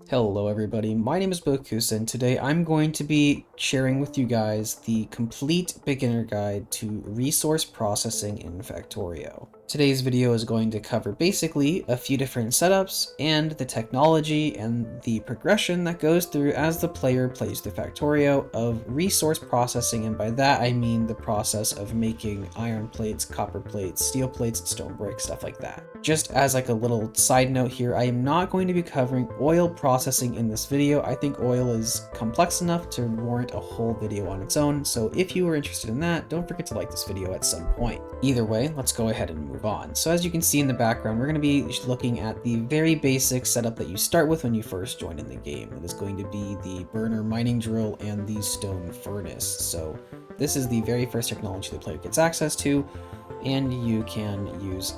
Hello everybody, my name is Bokus, and today I'm going to be sharing with you guys the complete beginner guide to resource processing in Factorio. Today's video is going to cover basically a few different setups and the technology and the progression that goes through as the player plays through Factorio of resource processing, and by that I mean the process of making iron plates, copper plates, steel plates, and stone bricks, stuff like that. Just as like a little side note here, I am not going to be covering oil processing in this video. I think oil is complex enough to warrant a whole video on its own, so if you are interested in that, don't forget to like this video at some point. Either way, let's go ahead and move on. So as you can see in the background, we're going to be looking at the very basic setup that you start with when you first join in the game. It is going to be the burner mining drill and the stone furnace. So this is the very first technology the player gets access to, and you can use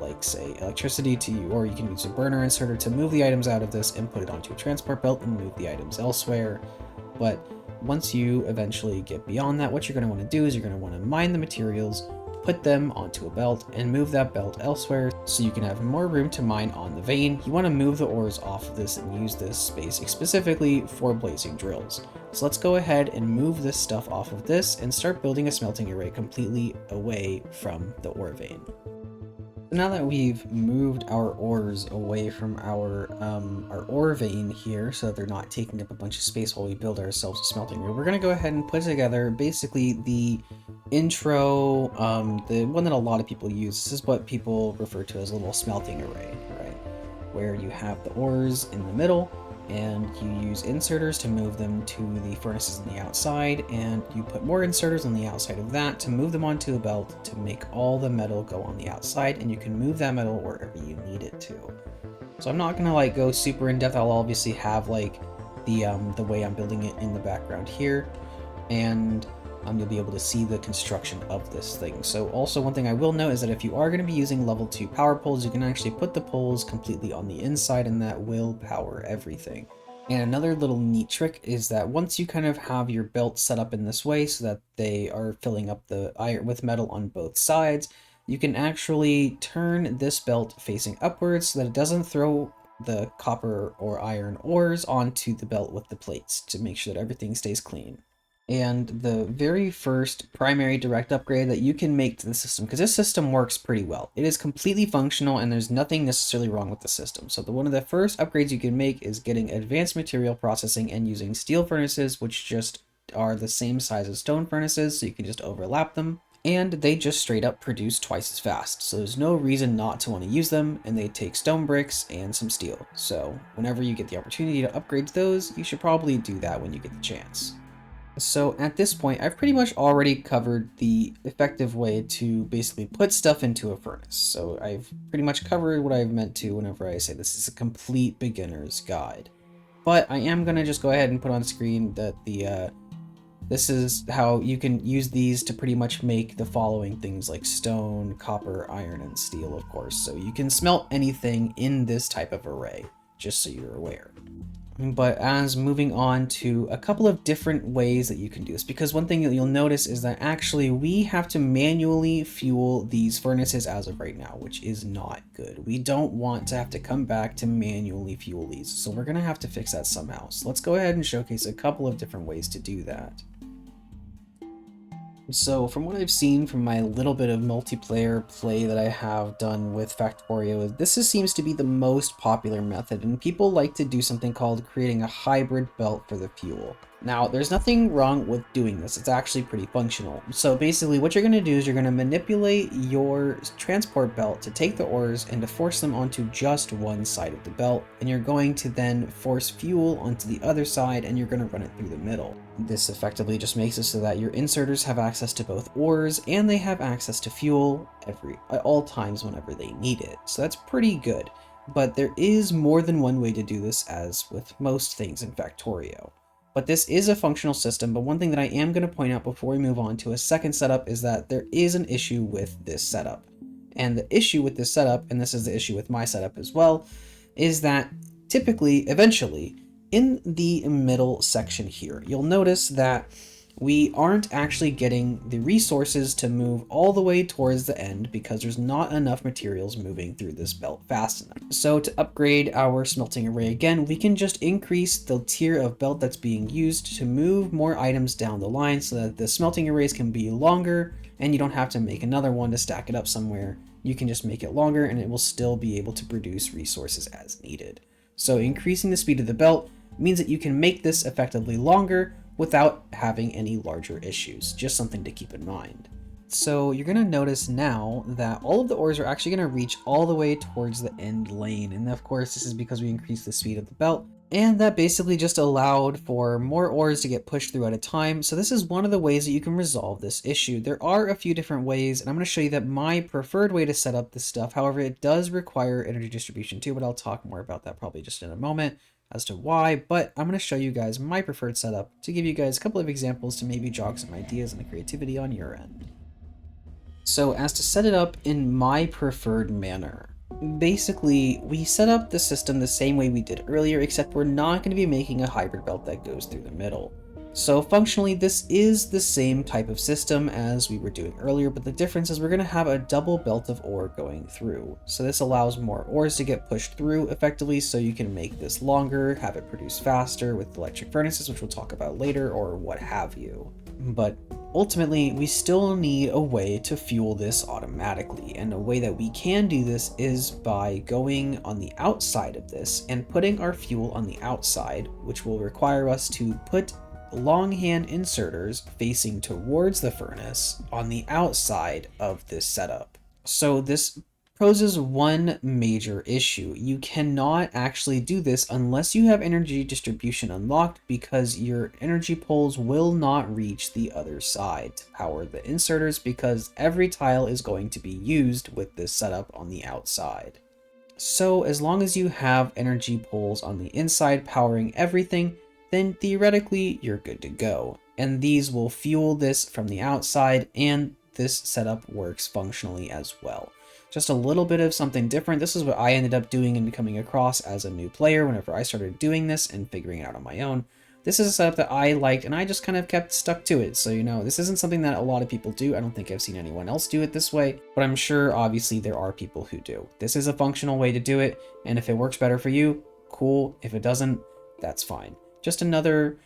like say electricity or you can use a burner inserter to move the items out of this and put it onto a transport belt and move the items elsewhere. But once you eventually get beyond that, what you're going to want to do is you're going to want to mine the materials, put them onto a belt, and move that belt elsewhere so you can have more room to mine on the vein. You want to move the ores off of this and use this space specifically for blazing drills. So let's go ahead and move this stuff off of this and start building a smelting array completely away from the ore vein. Now that we've moved our ores away from our ore vein here, so that they're not taking up a bunch of space while we build ourselves a smelting array, we're going to go ahead and put together basically the intro, the one that a lot of people use. This is what people refer to as a little smelting array, right? Where you have the ores in the middle, and you use inserters to move them to the furnaces on the outside, and you put more inserters on the outside of that to move them onto a belt to make all the metal go on the outside, and you can move that metal wherever you need it to. So I'm not gonna like go super in depth. I'll obviously have like the way I'm building it in the background here, and you'll be able to see the construction of this thing. So also one thing I will note is that if you are going to be using level 2 power poles, you can actually put the poles completely on the inside, and that will power everything. And another little neat trick is that once you kind of have your belt set up in this way so that they are filling up the iron with metal on both sides, you can actually turn this belt facing upwards so that it doesn't throw the copper or iron ores onto the belt with the plates, to make sure that everything stays clean. And the very first primary direct upgrade that you can make to the system, because this system works pretty well. It is completely functional and there's nothing necessarily wrong with the system. So one of the first upgrades you can make is getting advanced material processing and using steel furnaces, which just are the same size as stone furnaces, so you can just overlap them. And they just straight up produce twice as fast, so there's no reason not to want to use them, and they take stone bricks and some steel. So whenever you get the opportunity to upgrade those, you should probably do that when you get the chance. So at this point, I've pretty much already covered the effective way to basically put stuff into a furnace. So I've pretty much covered what I've meant to whenever I say this is a complete beginner's guide. But I am going to just go ahead and put on screen that this is how you can use these to pretty much make the following things like stone, copper, iron, and steel, of course. So you can smelt anything in this type of array, just so you're aware. But as moving on to a couple of different ways that you can do this, because one thing that you'll notice is that actually we have to manually fuel these furnaces as of right now, which is not good. We don't want to have to come back to manually fuel these, so we're going to have to fix that somehow. So let's go ahead and showcase a couple of different ways to do that. So from what I've seen from my little bit of multiplayer play that I have done with Factorio, seems to be the most popular method, and people like to do something called creating a hybrid belt for the fuel. Now, there's nothing wrong with doing this. It's actually pretty functional. So basically what you're going to do is you're going to manipulate your transport belt to take the ores and to force them onto just one side of the belt, and you're going to then force fuel onto the other side, and you're going to run it through the middle. This effectively just makes it so that your inserters have access to both ores and they have access to fuel at all times whenever they need it. So that's pretty good. But there is more than one way to do this, as with most things in Factorio. But this is a functional system, but one thing that I am going to point out before we move on to a second setup is that there is an issue with this setup. And the issue with this setup, and this is the issue with my setup as well, is that typically, eventually, in the middle section here, you'll notice that we aren't actually getting the resources to move all the way towards the end because there's not enough materials moving through this belt fast enough. So to upgrade our smelting array again, we can just increase the tier of belt that's being used to move more items down the line so that the smelting arrays can be longer and you don't have to make another one to stack it up somewhere. You can just make it longer and it will still be able to produce resources as needed. So increasing the speed of the belt means that you can make this effectively longer without having any larger issues. Just something to keep in mind. So you're going to notice now that all of the ores are actually going to reach all the way towards the end lane. And of course, this is because we increased the speed of the belt. And that basically just allowed for more ores to get pushed through at a time. So this is one of the ways that you can resolve this issue. There are a few different ways, and I'm going to show you that my preferred way to set up this stuff. However, it does require energy distribution too, but I'll talk more about that probably just in a moment as to why, but I'm going to show you guys my preferred setup to give you guys a couple of examples to maybe jog some ideas and the creativity on your end. So as to set it up in my preferred manner, basically we set up the system the same way we did earlier, except we're not going to be making a hybrid belt that goes through the middle. So functionally, this is the same type of system as we were doing earlier, but the difference is we're going to have a double belt of ore going through. So this allows more ores to get pushed through effectively, so you can make this longer, have it produce faster with electric furnaces, which we'll talk about later, or what have you. But ultimately, we still need a way to fuel this automatically, and a way that we can do this is by going on the outside of this and putting our fuel on the outside, which will require us to put longhand inserters facing towards the furnace on the outside of this setup. So this poses one major issue. You cannot actually do this unless you have energy distribution unlocked, because your energy poles will not reach the other side to power the inserters, because every tile is going to be used with this setup on the outside. So as long as you have energy poles on the inside powering everything, then theoretically you're good to go. And these will fuel this from the outside, and this setup works functionally as well. Just a little bit of something different. This is what I ended up doing and coming across as a new player whenever I started doing this and figuring it out on my own. This is a setup that I liked, and I just kind of kept stuck to it. So, this isn't something that a lot of people do. I don't think I've seen anyone else do it this way, but I'm sure obviously there are people who do. This is a functional way to do it, and if it works better for you, cool. If it doesn't, that's fine. Just another,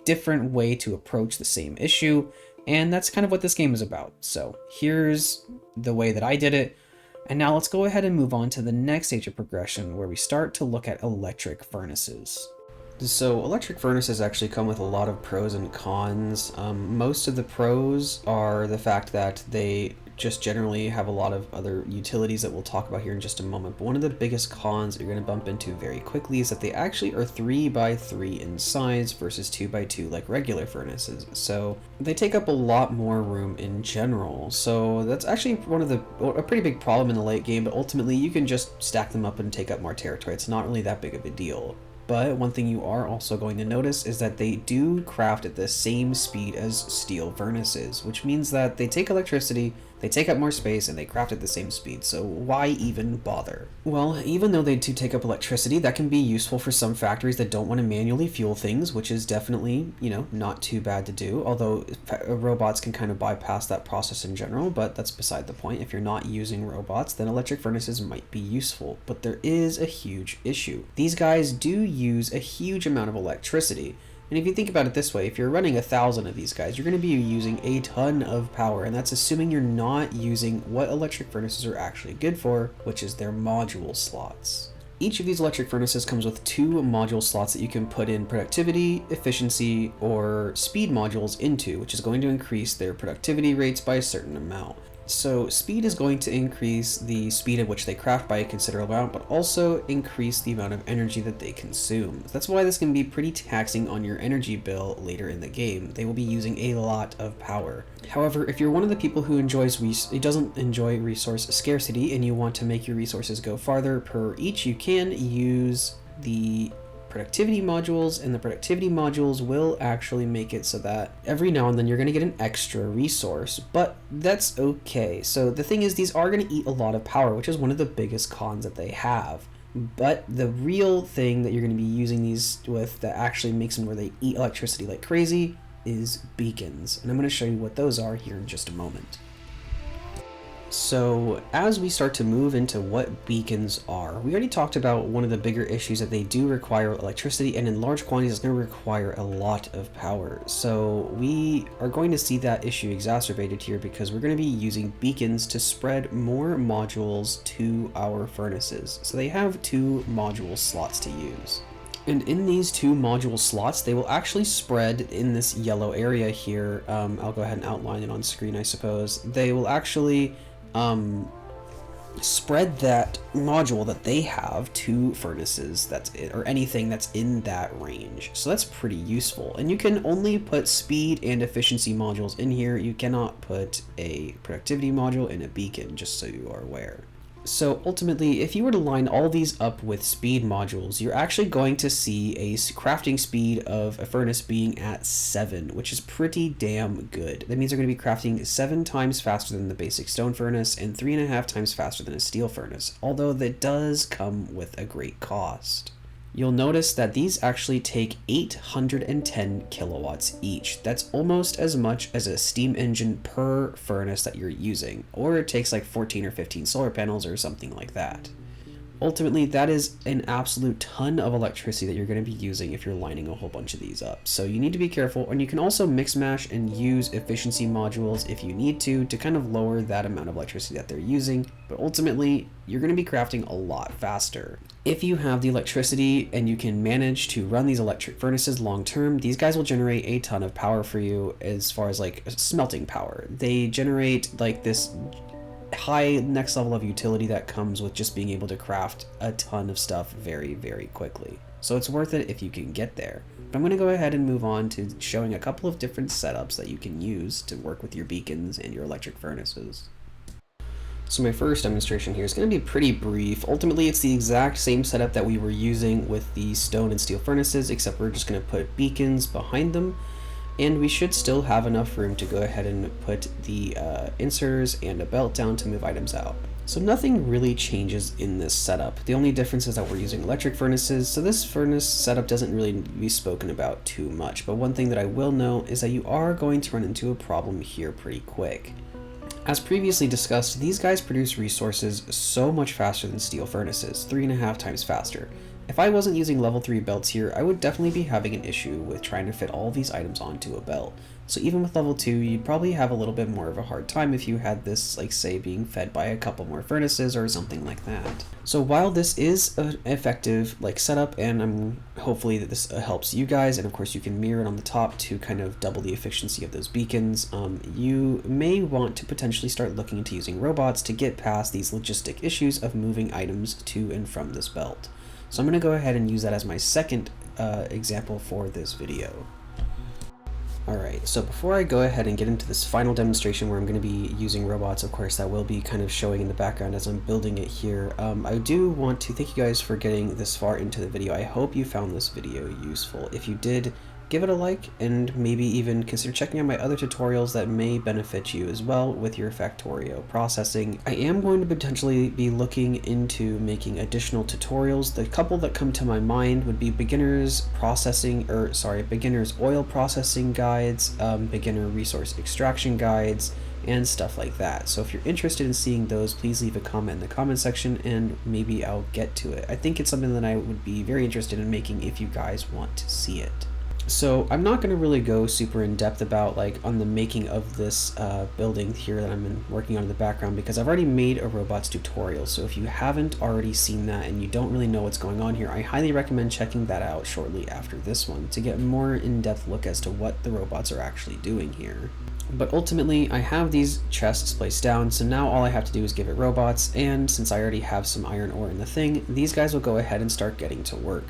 different way to approach the same issue, and that's kind of what this game is about. So here's the way that I did it, and now let's go ahead and move on to the next stage of progression, where we start to look at electric furnaces. So electric furnaces actually come with a lot of pros and cons. Most of the pros are the fact that they just generally have a lot of other utilities that we'll talk about here in just a moment. But one of the biggest cons that you're going to bump into very quickly is that they actually are 3x3 in size versus 2x2 like regular furnaces. So they take up a lot more room in general. So that's actually a pretty big problem in the late game, but ultimately you can just stack them up and take up more territory. It's not really that big of a deal. But one thing you are also going to notice is that they do craft at the same speed as steel furnaces, which means that they take electricity, they take up more space, and they craft at the same speed, so why even bother? Well, even though they do take up electricity, that can be useful for some factories that don't want to manually fuel things, which is definitely, not too bad to do, although robots can kind of bypass that process in general, but that's beside the point. If you're not using robots, then electric furnaces might be useful, but there is a huge issue. These guys do use a huge amount of electricity. And if you think about it this way, if you're running 1,000 of these guys, you're going to be using a ton of power, and that's assuming you're not using what electric furnaces are actually good for, which is their module slots. Each of these electric furnaces comes with 2 module slots that you can put in productivity, efficiency, or speed modules into, which is going to increase their productivity rates by a certain amount. So speed is going to increase the speed at which they craft by a considerable amount, but also increase the amount of energy that they consume. That's why this can be pretty taxing on your energy bill later in the game. They will be using a lot of power. However, if you're one of the people who doesn't enjoy resource scarcity and you want to make your resources go farther per each, you can use the productivity modules, and the productivity modules will actually make it so that every now and then you're going to get an extra resource, but that's okay. So the thing is, these are going to eat a lot of power, which is one of the biggest cons that they have. But the real thing that you're going to be using these with that actually makes them where they eat electricity like crazy is beacons, and I'm going to show you what those are here in just a moment. So as we start to move into what beacons are, we already talked about one of the bigger issues that they do require electricity, and in large quantities it's going to require a lot of power. So we are going to see that issue exacerbated here because we're going to be using beacons to spread more modules to our furnaces. So they have 2 module slots to use. And in these 2 module slots, they will actually spread in this yellow area here. I'll go ahead and outline it on screen, I suppose. They will actually spread that module that they have to furnaces or anything that's in that range. So that's pretty useful. And you can only put speed and efficiency modules in here. You cannot put a productivity module in a beacon, just so you are aware. So ultimately, if you were to line all these up with speed modules, you're actually going to see a crafting speed of a furnace being at 7, which is pretty damn good. That means they're going to be crafting 7 times faster than the basic stone furnace and 3.5 times faster than a steel furnace, although that does come with a great cost. You'll notice that these actually take 810 kilowatts each. That's almost as much as a steam engine per furnace that you're using, or it takes like 14 or 15 solar panels or something like that. Ultimately, that is an absolute ton of electricity that you're going to be using if you're lining a whole bunch of these up. So you need to be careful, and you can also mix mash and use efficiency modules if you need to kind of lower that amount of electricity that they're using, but ultimately you're going to be crafting a lot faster. If you have the electricity and you can manage to run these electric furnaces long term, these guys will generate a ton of power for you as far as like smelting power. They generate like this high next level of utility that comes with just being able to craft a ton of stuff very, very quickly. So it's worth it if you can get there. But I'm going to go ahead and move on to showing a couple of different setups that you can use to work with your beacons and your electric furnaces. So my first demonstration here is going to be pretty brief. Ultimately, it's the exact same setup that we were using with the stone and steel furnaces, except we're just going to put beacons behind them. And we should still have enough room to go ahead and put the inserters and a belt down to move items out. So nothing really changes in this setup. The only difference is that we're using electric furnaces, so this furnace setup doesn't really be spoken about too much. But one thing that I will note is that you are going to run into a problem here pretty quick. As previously discussed, these guys produce resources so much faster than steel furnaces, 3.5 times faster. If I wasn't using level 3 belts here, I would definitely be having an issue with trying to fit all these items onto a belt. So even with level 2, you'd probably have a little bit more of a hard time if you had this, like say, being fed by a couple more furnaces or something like that. So while this is an effective setup, and hopefully that this helps you guys, and of course you can mirror it on the top to kind of double the efficiency of those beacons, you may want to potentially start looking into using robots to get past these logistic issues of moving items to and from this belt. So I'm going to go ahead and use that as my second example for this video. Alright, so before I go ahead and get into this final demonstration where I'm going to be using robots, of course, that will be kind of showing in the background as I'm building it here, I do want to thank you guys for getting this far into the video. I hope you found this video useful. If you did, give it a like, and maybe even consider checking out my other tutorials that may benefit you as well with your Factorio processing. I am going to potentially be looking into making additional tutorials. The couple that come to my mind would be beginners oil processing guides, beginner resource extraction guides, and stuff like that. So if you're interested in seeing those, please leave a comment in the comment section and maybe I'll get to it. I think it's something that I would be very interested in making if you guys want to see it. So I'm not going to really go super in depth about on the making of this building here that I'm working on in the background, because I've already made a robots tutorial. So if you haven't already seen that and you don't really know what's going on here, I highly recommend checking that out shortly after this one to get a more in-depth look as to what the robots are actually doing here. But ultimately, I have these chests placed down, so now all I have to do is give it robots, and since I already have some iron ore in the thing, these guys will go ahead and start getting to work.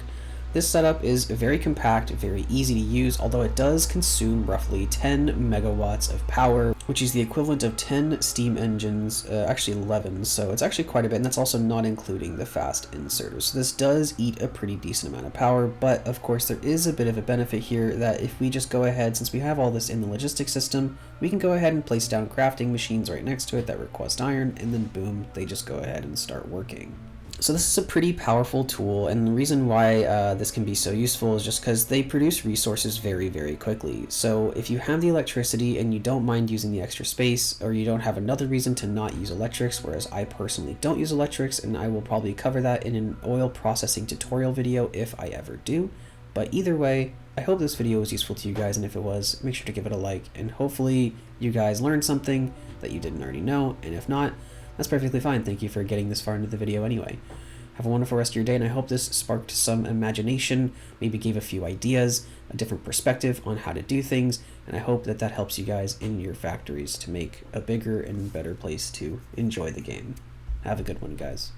This setup is very compact, very easy to use, although it does consume roughly 10 megawatts of power, which is the equivalent of 10 steam engines, actually 11, so it's actually quite a bit, and that's also not including the fast inserters. So this does eat a pretty decent amount of power, but of course there is a bit of a benefit here that if we just go ahead, since we have all this in the logistics system, we can go ahead and place down crafting machines right next to it that request iron, and then boom, they just go ahead and start working. So this is a pretty powerful tool, and the reason why this can be so useful is just because they produce resources very, very quickly. So if you have the electricity and you don't mind using the extra space, or you don't have another reason to not use electrics, whereas I personally don't use electrics, and I will probably cover that in an oil processing tutorial video if I ever do. But either way, I hope this video was useful to you guys, and if it was, make sure to give it a like, and hopefully you guys learned something that you didn't already know, and if not, that's perfectly fine. Thank you for getting this far into the video anyway. Have a wonderful rest of your day, and I hope this sparked some imagination, maybe gave a few ideas, a different perspective on how to do things, and I hope that that helps you guys in your factories to make a bigger and better place to enjoy the game. Have a good one, guys.